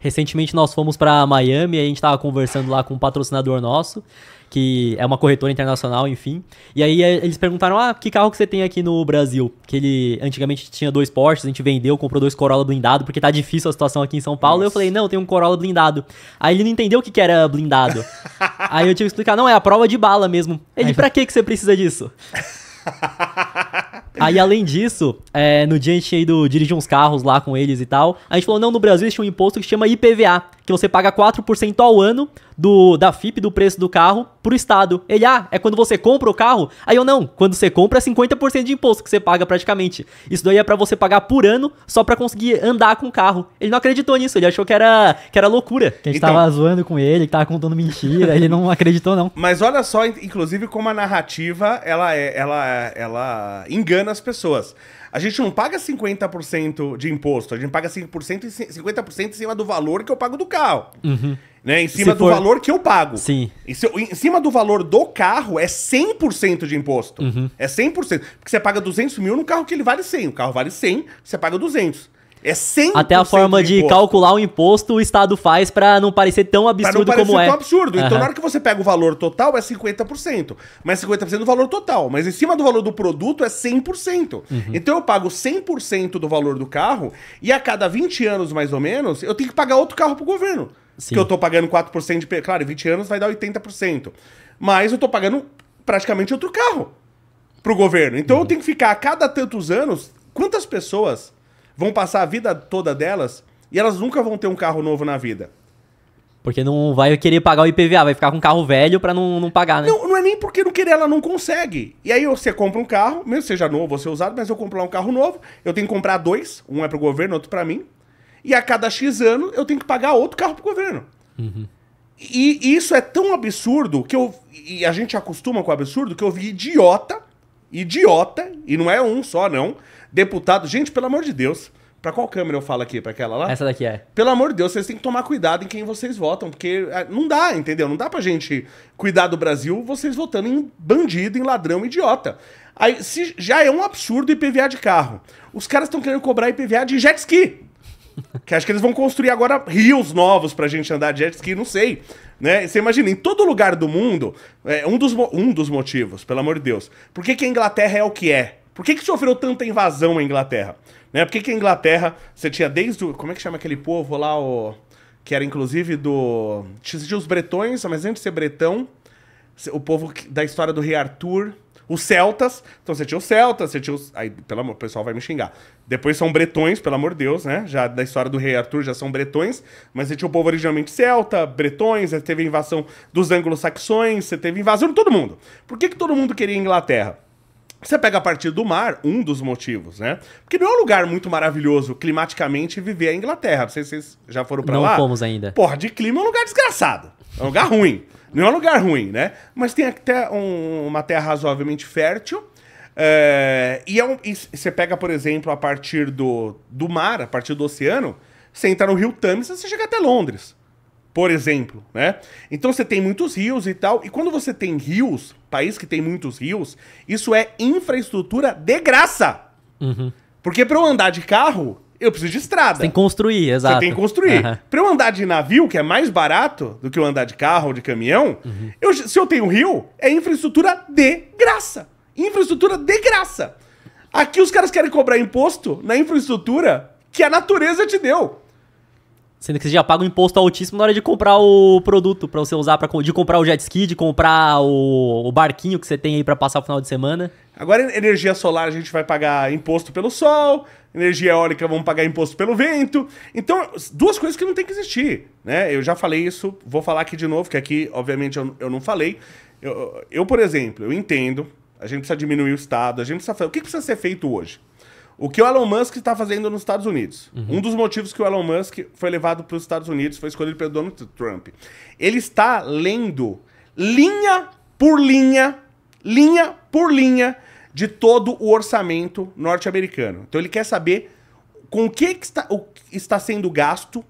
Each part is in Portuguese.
Recentemente nós fomos pra Miami, e a gente tava conversando lá com um patrocinador nosso, que é uma corretora internacional, enfim. E aí eles perguntaram, que carro que você tem aqui no Brasil? Que ele antigamente tinha 2 Porsches, a gente vendeu, comprou 2 Corolla blindado, porque tá difícil a situação aqui em São Paulo. E eu falei, não, tem um Corolla blindado. Aí ele não entendeu o que era blindado. Aí eu tive que explicar, não, é a prova de bala mesmo. Ele, pra que você precisa disso? Aí, além disso, no dia a gente tinha ido dirigir uns carros lá com eles e tal. A gente falou, não, no Brasil existe um imposto que chama IPVA, que você paga 4% ao ano da FIP, do preço do carro, pro Estado. Ele, é quando você compra o carro? Aí eu, não, quando você compra é 50% de imposto que você paga praticamente. Isso daí é pra você pagar por ano, só pra conseguir andar com o carro. Ele não acreditou nisso, ele achou que era loucura. Que a gente tava zoando com ele, que tava contando mentira, ele não acreditou não. Mas olha só, inclusive, como a narrativa, ela engana as pessoas. A gente não paga 50% de imposto, a gente paga 5% e 50% em cima do valor que eu pago do carro. Uhum. Né? Em cima do valor que eu pago. Sim. Em cima do valor do carro é 100% de imposto. Uhum. É 100%. Porque você paga 200 mil no carro que ele vale 100. O carro vale 100, você paga 200. É 100%. Até a forma de calcular o imposto o Estado faz pra não parecer tão absurdo como é. Pra não parecer tão absurdo. Então, na hora que você pega o valor total, é 50%. Mas 50% do valor total. Mas em cima do valor do produto, é 100%. Então, eu pago 100% do valor do carro e a cada 20 anos, mais ou menos, eu tenho que pagar outro carro pro governo. Sim. Que eu tô pagando 4% de... Claro, em 20 anos vai dar 80%. Mas eu tô pagando praticamente outro carro pro governo. Então, eu tenho que ficar a cada tantos anos... Quantas pessoas vão passar a vida toda delas e elas nunca vão ter um carro novo na vida? Porque não vai querer pagar o IPVA, vai ficar com um carro velho pra não pagar, né? Não é nem porque não querer, ela não consegue. E aí você compra um carro, mesmo que seja novo ou seja usado, mas eu compro lá um carro novo, eu tenho que comprar 2, um é pro governo, outro pra mim, e a cada X anos eu tenho que pagar outro carro pro governo. E isso é tão absurdo que e a gente acostuma com o absurdo que eu vi idiota, e não é um só, não, deputado, gente, pelo amor de Deus, pra qual câmera eu falo aqui? Pra aquela lá? Essa daqui é. Pelo amor de Deus, vocês têm que tomar cuidado em quem vocês votam, porque não dá, entendeu? Não dá pra gente cuidar do Brasil vocês votando em bandido, em ladrão, idiota. Aí, se já é um absurdo IPVA de carro, os caras estão querendo cobrar IPVA de jet ski. Que acho que eles vão construir agora rios novos pra gente andar de jet ski, não sei. Né? Você imagina, em todo lugar do mundo, um dos motivos, pelo amor de Deus, por que a Inglaterra é o que é? Por que sofreu tanta invasão a Inglaterra? Né? Por que a Inglaterra, você tinha desde o... Como é que chama aquele povo lá, que era inclusive do... Tinha os bretões, mas antes de ser bretão, o povo da história do rei Arthur... Os celtas, então você tinha os celtas, você tinha os... Aí, pelo amor, o pessoal vai me xingar. Depois são bretões, pelo amor de Deus, né? Já da história do rei Arthur já são bretões, mas você tinha o povo originalmente celta, bretões, você teve a invasão dos anglo-saxões, você teve invasão de todo mundo. Por que todo mundo queria a Inglaterra? Você pega a partir do mar, um dos motivos, né? Porque não é um lugar muito maravilhoso climaticamente viver a Inglaterra. Não sei se vocês já foram pra lá. Não fomos ainda. Porra, de clima é um lugar desgraçado. É um lugar ruim. Não é um lugar ruim, né? Mas tem até uma terra razoavelmente fértil. E você pega, por exemplo, a partir do mar, a partir do oceano, você entra no rio Tâmisa, você chega até Londres, por exemplo, né? Então você tem muitos rios e tal. E quando você tem rios, país que tem muitos rios, isso é infraestrutura de graça. Porque para eu andar de carro... Eu preciso de estrada. Você tem que construir, exato. Você tem que construir. Pra eu andar de navio, que é mais barato do que eu andar de carro ou de caminhão, se eu tenho rio, é infraestrutura de graça. Infraestrutura de graça. Aqui os caras querem cobrar imposto na infraestrutura que a natureza te deu. Sendo que você já paga um imposto altíssimo na hora de comprar o produto pra você usar, de comprar o jet ski, de comprar o barquinho que você tem aí pra passar o final de semana. Agora, energia solar a gente vai pagar imposto pelo sol, energia eólica vamos pagar imposto pelo vento. Então, duas coisas que não tem que existir, né? Eu já falei isso, vou falar aqui de novo, que aqui, obviamente, eu não falei. Por exemplo, eu entendo, a gente precisa diminuir o Estado, a gente precisa fazer... O que precisa ser feito hoje? O que o Elon Musk está fazendo nos Estados Unidos. Um dos motivos que o Elon Musk foi levado para os Estados Unidos, foi escolhido pelo Donald Trump. Ele está lendo linha por linha de todo o orçamento norte-americano. Então ele quer saber com o que está sendo gasto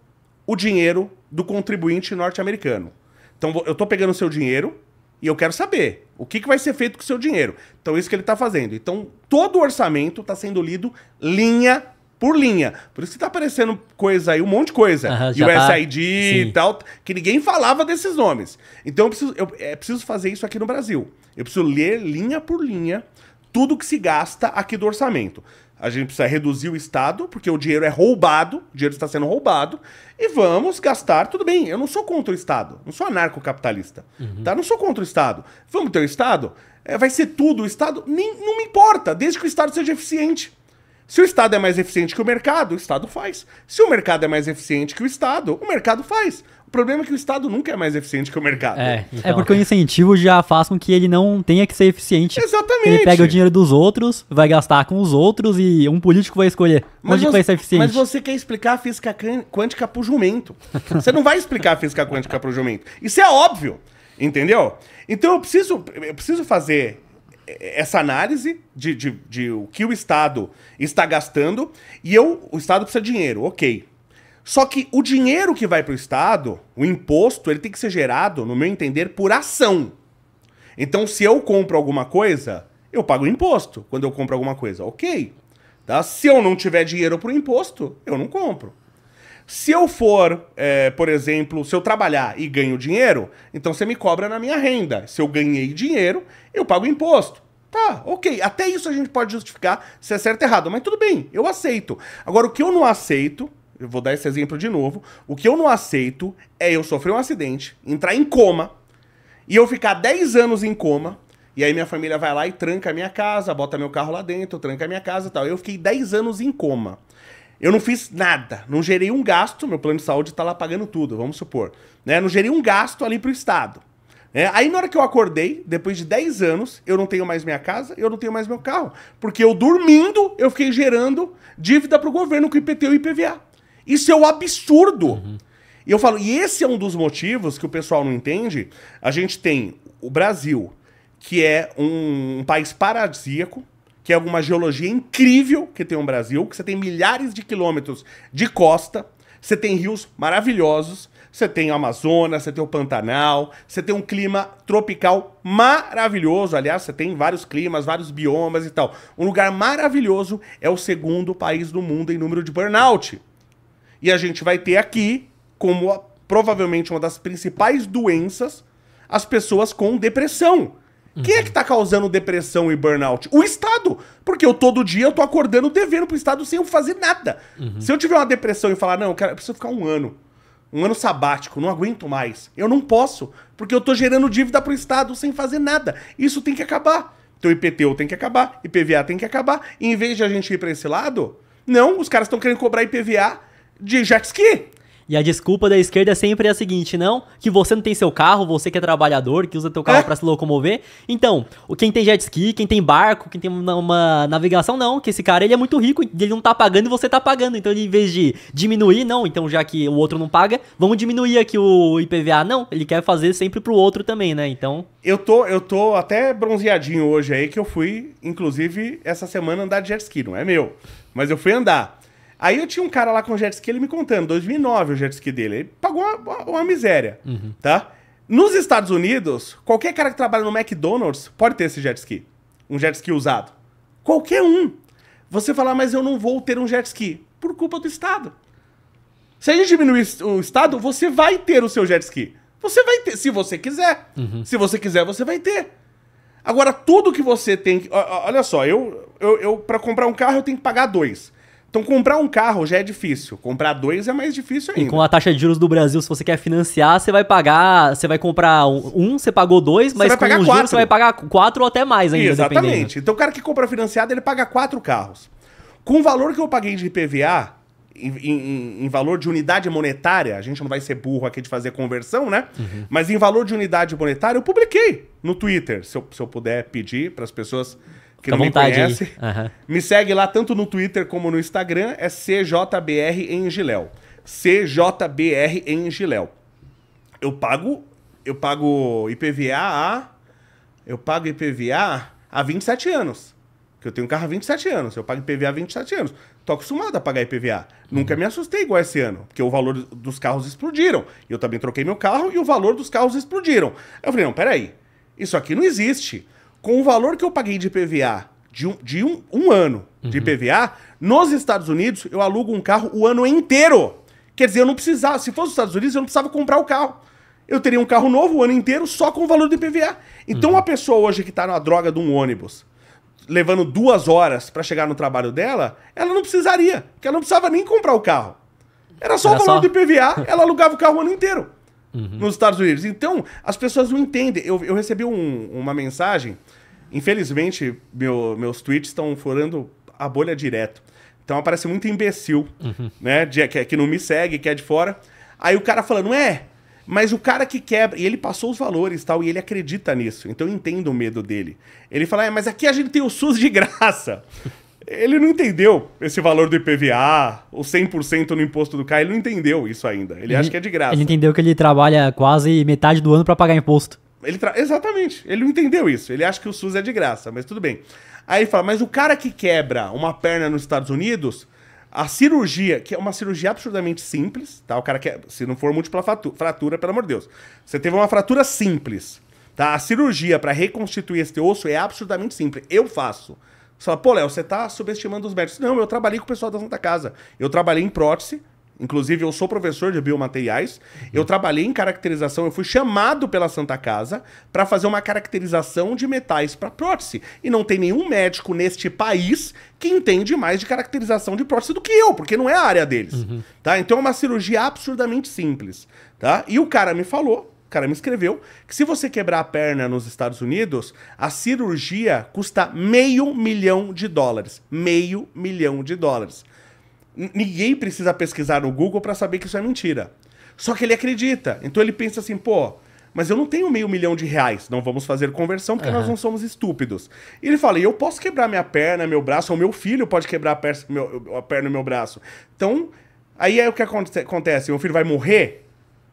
o dinheiro do contribuinte norte-americano. Então eu estou pegando o seu dinheiro e eu quero saber o que vai ser feito com o seu dinheiro. Então isso que ele está fazendo. Então todo o orçamento está sendo lido linha por linha. Por isso que tá aparecendo coisa aí, um monte de coisa. USAID e tal, que ninguém falava desses nomes. Então eu preciso fazer isso aqui no Brasil. Eu preciso ler linha por linha tudo que se gasta aqui do orçamento. A gente precisa reduzir o Estado, porque o dinheiro é roubado, o dinheiro está sendo roubado, e vamos gastar, tudo bem, eu não sou contra o Estado, não sou anarcocapitalista, tá? Não sou contra o Estado. Vamos ter o Estado? Vai ser tudo, o Estado não me importa, desde que o Estado seja eficiente. Se o Estado é mais eficiente que o mercado faz. Se o mercado é mais eficiente que o mercado faz. O problema é que o Estado nunca é mais eficiente que o mercado. É porque o incentivo já faz com que ele não tenha que ser eficiente. Exatamente. Ele pega o dinheiro dos outros, vai gastar com os outros e um político vai escolher onde que vai ser eficiente. Mas você quer explicar a física quântica pro jumento. Você não vai explicar a física quântica pro jumento. Isso é óbvio, entendeu? Então eu preciso fazer essa análise de o que o Estado está gastando e o Estado precisa de dinheiro, ok. Só que o dinheiro que vai para o Estado, o imposto, ele tem que ser gerado, no meu entender, por ação. Então, se eu compro alguma coisa, eu pago imposto quando eu compro alguma coisa, ok. Tá? Se eu não tiver dinheiro para o imposto, eu não compro. Se eu for, por exemplo, se eu trabalhar e ganho dinheiro, então você me cobra na minha renda. Se eu ganhei dinheiro, eu pago imposto. Tá, ok. Até isso a gente pode justificar se é certo ou errado, mas tudo bem, eu aceito. Agora, o que eu não aceito, eu vou dar esse exemplo de novo, o que eu não aceito é eu sofrer um acidente, entrar em coma, e eu ficar 10 anos em coma, e aí minha família vai lá e tranca a minha casa, bota meu carro lá dentro, tranca a minha casa e tal. Eu fiquei 10 anos em coma. Eu não fiz nada, não gerei um gasto, meu plano de saúde tá lá pagando tudo, vamos supor. Né? Não gerei um gasto ali pro Estado. Aí na hora que eu acordei, depois de 10 anos, eu não tenho mais minha casa, eu não tenho mais meu carro. Porque eu dormindo, eu fiquei gerando dívida pro governo com IPTU e IPVA. Isso é um absurdo. E eu falo, e esse é um dos motivos que o pessoal não entende. A gente tem o Brasil, que é um país paradisíaco, que é uma geologia incrível que tem o Brasil, que você tem milhares de quilômetros de costa, você tem rios maravilhosos, você tem o Amazonas, você tem o Pantanal, você tem um clima tropical maravilhoso. Aliás, você tem vários climas, vários biomas e tal. Um lugar maravilhoso, é o segundo país do mundo em número de burnout. E a gente vai ter aqui, como provavelmente uma das principais doenças, as pessoas com depressão. Quem é que tá causando depressão e burnout? O Estado. Porque todo dia eu tô acordando devendo pro Estado sem eu fazer nada. Se eu tiver uma depressão e falar, não, cara, eu preciso ficar um ano sabático, não aguento mais. Eu não posso, porque eu tô gerando dívida pro Estado sem fazer nada. Isso tem que acabar. Então IPTU tem que acabar, IPVA tem que acabar. E em vez de a gente ir pra esse lado, não, os caras estão querendo cobrar IPVA de jet ski. E a desculpa da esquerda é sempre a seguinte, não? Que você não tem seu carro, você que é trabalhador, que usa teu carro pra se locomover. Então, quem tem jet ski, quem tem barco, quem tem uma navegação, não. Que esse cara, ele é muito rico, ele não tá pagando e você tá pagando. Então, ele, em vez de diminuir, não. Então, já que o outro não paga, vamos diminuir aqui o IPVA. Não, ele quer fazer sempre pro outro também, né? Então... Eu tô até bronzeadinho hoje aí, que eu fui, inclusive, essa semana andar de jet ski. Não é meu, mas eu fui andar. Aí eu tinha um cara lá com jet ski, ele me contando, 2009 o jet ski dele, ele pagou uma miséria, tá? Nos Estados Unidos, qualquer cara que trabalha no McDonald's pode ter esse jet ski, um jet ski usado. Qualquer um. Você fala, mas eu não vou ter um jet ski, por culpa do Estado. Se a gente diminuir o Estado, você vai ter o seu jet ski. Você vai ter, se você quiser. Se você quiser, você vai ter. Agora, tudo que você tem... Olha só, eu para comprar um carro, eu tenho que pagar 2. Então, comprar um carro já é difícil. Comprar 2 é mais difícil ainda. E com a taxa de juros do Brasil, se você quer financiar, você vai pagar... Você vai comprar você pagou 2, mas com os juros você vai pagar 4 ou até mais ainda. Exatamente. Então, o cara que compra financiado, ele paga 4 carros. Com o valor que eu paguei de IPVA, em valor de unidade monetária, a gente não vai ser burro aqui de fazer conversão, né? Mas em valor de unidade monetária, eu publiquei no Twitter. Se eu puder pedir para as pessoas... que não me conhece, me segue lá tanto no Twitter como no Instagram, é CJBR em Giléu. CJBR em Giléu. Eu pago IPVA há 27 anos. Que eu tenho um carro há 27 anos. Eu pago IPVA há 27 anos. Tô acostumado a pagar IPVA. Nunca me assustei igual esse ano, porque o valor dos carros explodiram. Eu também troquei meu carro e o valor dos carros explodiram. Eu falei, não, peraí. Isso aqui não existe. Com o valor que eu paguei de IPVA um ano de IPVA, nos Estados Unidos eu alugo um carro o ano inteiro. Quer dizer, eu não precisava, se fosse nos Estados Unidos, eu não precisava comprar o carro. Eu teria um carro novo o ano inteiro só com o valor do IPVA. Então uma pessoa hoje que tá na droga de um ônibus, levando 2 horas para chegar no trabalho dela, ela não precisaria, porque ela não precisava nem comprar o carro. Era só o valor do IPVA, ela alugava o carro o ano inteiro nos Estados Unidos. Então, as pessoas não entendem. Eu recebi uma mensagem, infelizmente, meus tweets estão furando a bolha direto. Então, aparece muito imbecil, né, que não me segue, que é de fora. Aí o cara falando, mas o cara que quebra... E ele passou os valores e tal, e ele acredita nisso. Então eu entendo o medo dele. Ele fala, mas aqui a gente tem o SUS de graça. Ele não entendeu esse valor do IPVA, o 100% no imposto do carro. Ele não entendeu isso ainda. Ele acha que é de graça. Ele entendeu que ele trabalha quase metade do ano pra pagar imposto. Exatamente. Ele não entendeu isso. Ele acha que o SUS é de graça, mas tudo bem. Aí ele fala, mas o cara que quebra uma perna nos Estados Unidos... A cirurgia, que é uma cirurgia absurdamente simples, tá? O cara quer, se não for múltipla fratura, pelo amor de Deus. Você teve uma fratura simples, tá? A cirurgia para reconstituir esse osso é absurdamente simples. Eu faço. Você fala, pô, Léo, você tá subestimando os médicos. Não, eu trabalhei com o pessoal da Santa Casa. Eu trabalhei em prótese. Inclusive, eu sou professor de biomateriais. Eu trabalhei em caracterização. Eu fui chamado pela Santa Casa para fazer uma caracterização de metais para prótese. E não tem nenhum médico neste país que entende mais de caracterização de prótese do que eu, porque não é a área deles. Tá? Então é uma cirurgia absurdamente simples. Tá? E o cara me falou, o cara me escreveu, que se você quebrar a perna nos Estados Unidos, a cirurgia custa $500 mil. $500 mil. Ninguém precisa pesquisar no Google para saber que isso é mentira. Só que ele acredita. Então ele pensa assim, pô, mas eu não tenho $500 mil. Não vamos fazer conversão porque nós não somos estúpidos. E ele fala, eu posso quebrar minha perna, meu braço, ou meu filho pode quebrar a perna e meu braço. Então, aí é o que acontece. Meu filho vai morrer,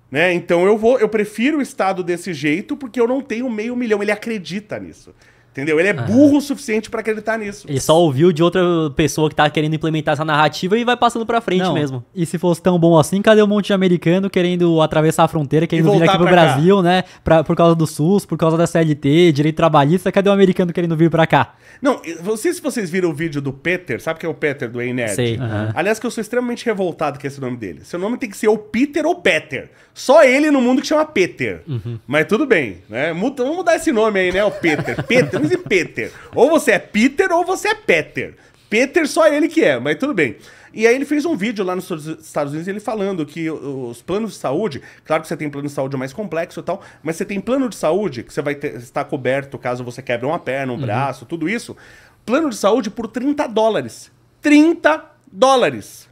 né? Então eu prefiro o Estado desse jeito porque eu não tenho $500 mil. Ele acredita nisso. Entendeu? Ele é burro o suficiente pra acreditar nisso. Ele só ouviu de outra pessoa que tá querendo implementar essa narrativa e vai passando pra frente mesmo. E se fosse tão bom assim, cadê um monte de americano querendo atravessar a fronteira, querendo vir aqui pro Brasil, né? Por causa do SUS, por causa da CLT, direito trabalhista, cadê um americano querendo vir pra cá? Não, não sei se vocês viram o vídeo do Peter, sabe quem é o Peter do Ei Nerd? Sei. Aliás, que eu sou extremamente revoltado com esse nome dele. Seu nome tem que ser ou Peter ou Peter. Só ele no mundo que chama Peter. Mas tudo bem, né? Vamos mudar esse nome aí, né? O Peter. Peter, não existe Peter. Ou você é Peter ou você é Peter. Peter só ele que é, mas tudo bem. E aí ele fez um vídeo lá nos Estados Unidos, ele falando que os planos de saúde, claro que você tem plano de saúde mais complexo e tal, mas você tem plano de saúde que você vai estar coberto caso você quebre uma perna, um braço, tudo isso. Plano de saúde por $30. $30.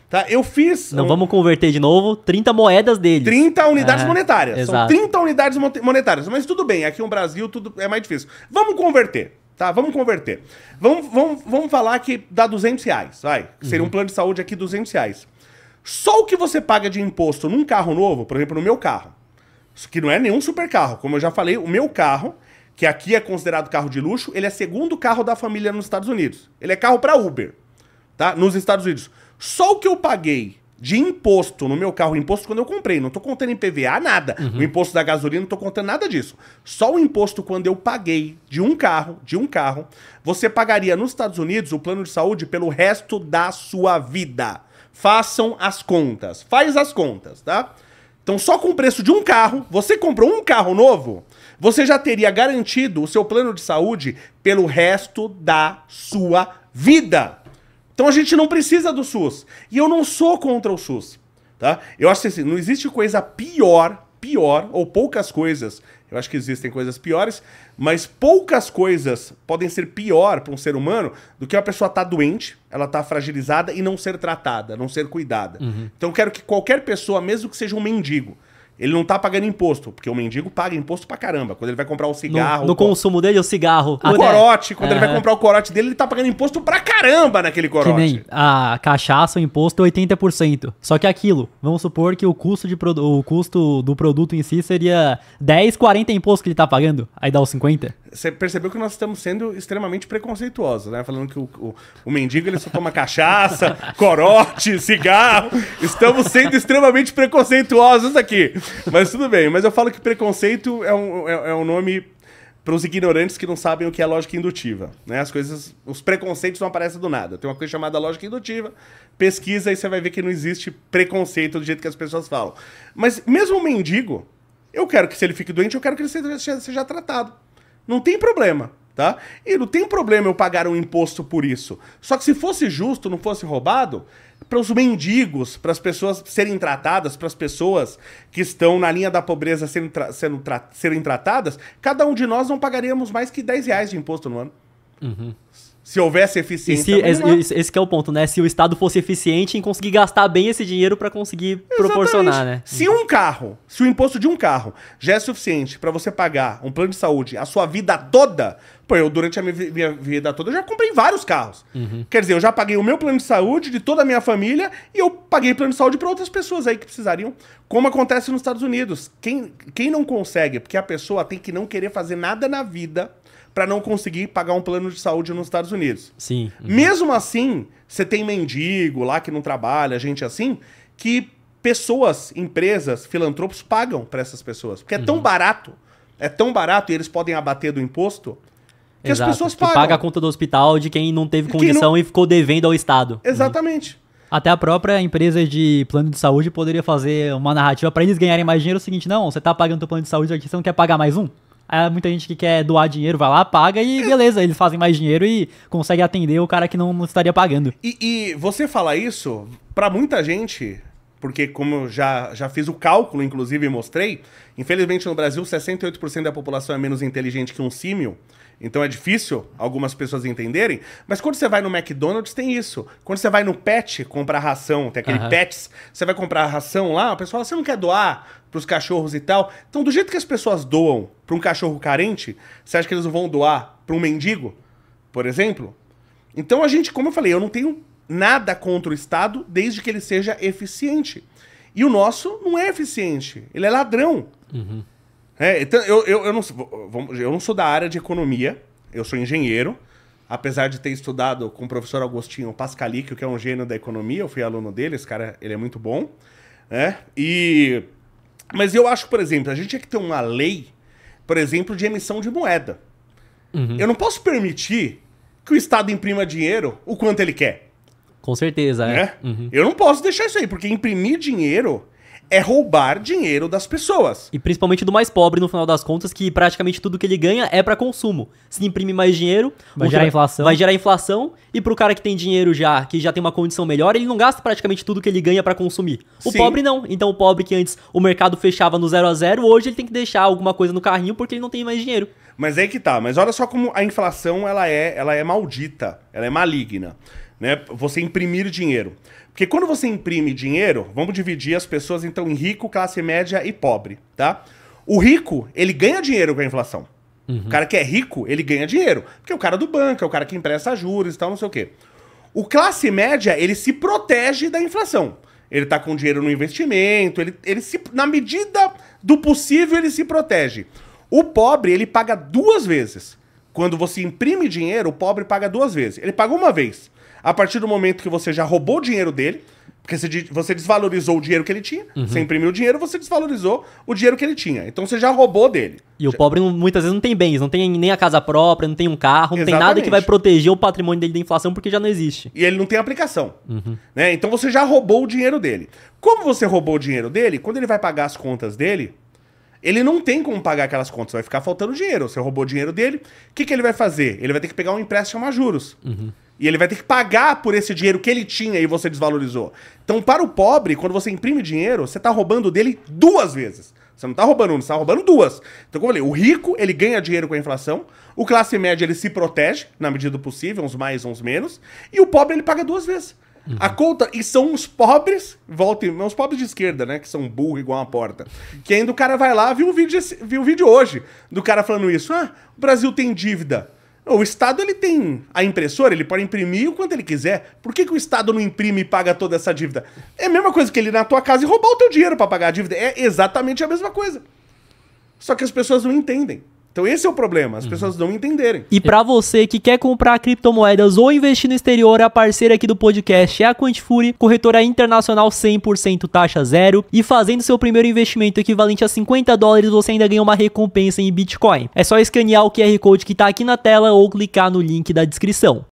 Tá? Eu fiz... Não vamos converter de novo, 30 moedas deles. 30 unidades monetárias. Exato. São 30 unidades monetárias. Mas tudo bem, aqui no Brasil tudo é mais difícil. Vamos converter. Tá, vamos converter. Vamos falar que dá R$200, vai. Seria um plano de saúde aqui, R$200. Só o que você paga de imposto num carro novo, por exemplo, no meu carro, que não é nenhum super carro, como eu já falei, o meu carro, que aqui é considerado carro de luxo, ele é segundo carro da família nos Estados Unidos. Ele é carro para Uber, tá? Nos Estados Unidos. Só o que eu paguei de imposto no meu carro, imposto quando eu comprei, não tô contando em PVA, nada. O imposto da gasolina, não tô contando nada disso. Só o imposto quando eu paguei de um carro, você pagaria nos Estados Unidos o plano de saúde pelo resto da sua vida. Façam as contas. Faz as contas, tá? Então só com o preço de um carro, você comprou um carro novo, você já teria garantido o seu plano de saúde pelo resto da sua vida. Então a gente não precisa do SUS. E eu não sou contra o SUS, tá? Eu acho que assim, não existe coisa pior, ou poucas coisas, eu acho que existem coisas piores, mas poucas coisas podem ser pior para um ser humano do que uma pessoa estar doente, ela estar fragilizada e não ser tratada, não ser cuidada. Então eu quero que qualquer pessoa, mesmo que seja um mendigo, ele não tá pagando imposto, porque o mendigo paga imposto pra caramba. Quando ele vai comprar o cigarro... No consumo dele, o cigarro. O corote, quando ele vai comprar o corote dele, ele tá pagando imposto pra caramba naquele corote. Que nem a cachaça, o imposto é 80%. Só que aquilo, vamos supor que o custo do produto em si seria 10, 40 impostos que ele tá pagando. Aí dá os 50. Você percebeu que nós estamos sendo extremamente preconceituosos, né? Falando que o mendigo ele só toma cachaça, corote, cigarro. Estamos sendo extremamente preconceituosos aqui. Mas tudo bem. Mas eu falo que preconceito é um nome para os ignorantes que não sabem o que é lógica indutiva, né? As coisas, os preconceitos não aparecem do nada. Tem uma coisa chamada lógica indutiva, pesquisa e você vai ver que não existe preconceito do jeito que as pessoas falam. Mas mesmo o mendigo, eu quero que se ele fique doente, eu quero que ele seja tratado. Não tem problema, tá? E não tem problema eu pagar um imposto por isso. Só que se fosse justo, não fosse roubado, para os mendigos, para as pessoas serem tratadas, para as pessoas que estão na linha da pobreza serem tratadas, cada um de nós não pagaríamos mais que R$10 de imposto no ano. Uhum. Se houvesse eficiência. Esse que é o ponto, né? Se o Estado fosse eficiente em conseguir gastar bem esse dinheiro para conseguir proporcionar, né? Se o imposto de um carro já é suficiente para você pagar um plano de saúde a sua vida toda, pô, eu durante a minha vida toda eu já comprei vários carros. Uhum. Quer dizer, eu já paguei o meu plano de saúde de toda a minha família e eu paguei plano de saúde para outras pessoas aí que precisariam, como acontece nos Estados Unidos. Quem não consegue, porque a pessoa tem que não querer fazer nada na vida para não conseguir pagar um plano de saúde nos Estados Unidos. Sim. Uhum. Mesmo assim, você tem mendigo lá que não trabalha, gente assim, que pessoas, empresas, filantropos pagam para essas pessoas. Porque é tão barato e eles podem abater do imposto que Exato, as pessoas que pagam. paga a conta do hospital de quem não teve condição e ficou devendo ao Estado. Exatamente. Até a própria empresa de plano de saúde poderia fazer uma narrativa para eles ganharem mais dinheiro. É o seguinte, não, você tá pagando teu plano de saúde aqui, você não quer pagar mais um? Aí muita gente que quer doar dinheiro vai lá, paga e beleza, eles fazem mais dinheiro e conseguem atender o cara que não estaria pagando. E você falar isso, pra muita gente, porque como eu já fiz o cálculo, inclusive, e mostrei, infelizmente no Brasil 68% da população é menos inteligente que um símil, então é difícil algumas pessoas entenderem, mas quando você vai no McDonald's tem isso. Quando você vai no Pet comprar ração, tem aquele Pets, você vai comprar ração lá, o pessoal fala, você não quer doar pros cachorros e tal? Então do jeito que as pessoas doam pra um cachorro carente, você acha que eles vão doar pra um mendigo, por exemplo? Então a gente, como eu falei, eu não tenho nada contra o Estado desde que ele seja eficiente. E o nosso não é eficiente, ele é ladrão. Uhum. Então, eu não sou da área de economia, eu sou engenheiro, apesar de ter estudado com o professor Agostinho Pascalic, que é um gênio da economia, eu fui aluno dele, esse cara ele é muito bom. Né? Mas eu acho, por exemplo, a gente tinha que ter uma lei, por exemplo, de emissão de moeda. Uhum. Eu não posso permitir que o Estado imprima dinheiro o quanto ele quer. Com certeza, Né? Uhum. Eu não posso deixar isso aí, porque imprimir dinheiro é roubar dinheiro das pessoas. E principalmente do mais pobre, no final das contas, que praticamente tudo que ele ganha é pra consumo. Se imprimir mais dinheiro, vai gerar inflação. Vai gerar inflação, e pro cara que tem dinheiro já, que já tem uma condição melhor, ele não gasta praticamente tudo que ele ganha pra consumir. O Sim. pobre não. Então o pobre que antes o mercado fechava no 0 a 0, hoje ele tem que deixar alguma coisa no carrinho porque ele não tem mais dinheiro. Mas aí que tá. Mas olha só como a inflação ela é maldita, ela é maligna. Né? Você imprimir dinheiro. Porque quando você imprime dinheiro, vamos dividir as pessoas então em rico, classe média e pobre, tá? O rico, ele ganha dinheiro com a inflação. Uhum. O cara que é rico, ele ganha dinheiro. Porque é o cara do banco, é o cara que empresta juros e tal, não sei o quê. O classe média, ele se protege da inflação. Ele tá com dinheiro no investimento, na medida do possível, ele se protege. O pobre, ele paga 2 vezes. Quando você imprime dinheiro, o pobre paga 2 vezes. Ele paga uma vez. A partir do momento que você já roubou o dinheiro dele, porque você desvalorizou o dinheiro que ele tinha, você imprimiu o dinheiro, você desvalorizou o dinheiro que ele tinha. Então você já roubou dele. E o pobre muitas vezes não tem bens, não tem nem a casa própria, não tem um carro, não tem nada que vai proteger o patrimônio dele da inflação porque já não existe. E ele não tem aplicação. Né? Então você já roubou o dinheiro dele. Como você roubou o dinheiro dele, quando ele vai pagar as contas dele, ele não tem como pagar aquelas contas, vai ficar faltando dinheiro. Você roubou o dinheiro dele, o que ele vai fazer? Ele vai ter que pegar um empréstimo a juros. E ele vai ter que pagar por esse dinheiro que ele tinha e você desvalorizou. Então, para o pobre, quando você imprime dinheiro, você está roubando dele 2 vezes. Você não está roubando uma, você está roubando 2. Então, como eu falei, o rico, ele ganha dinheiro com a inflação. O classe média, ele se protege, na medida do possível, uns mais, uns menos. E o pobre, ele paga 2 vezes. A conta, e são os pobres, os pobres de esquerda, né, que são burro igual uma porta. Que ainda o cara vai lá, viu o vídeo hoje, do cara falando isso. Ah, o Brasil tem dívida. O Estado, ele tem a impressora, ele pode imprimir o quanto ele quiser. Por que o Estado não imprime e paga toda essa dívida? É a mesma coisa que ele ir na tua casa e roubar o teu dinheiro para pagar a dívida. É exatamente a mesma coisa. Só que as pessoas não entendem. Então esse é o problema, as pessoas não entenderem. E pra você que quer comprar criptomoedas ou investir no exterior, a parceira aqui do podcast é a Quantifury, corretora internacional 100% taxa zero. E fazendo seu primeiro investimento equivalente a $50, você ainda ganha uma recompensa em Bitcoin. É só escanear o QR Code que tá aqui na tela ou clicar no link da descrição.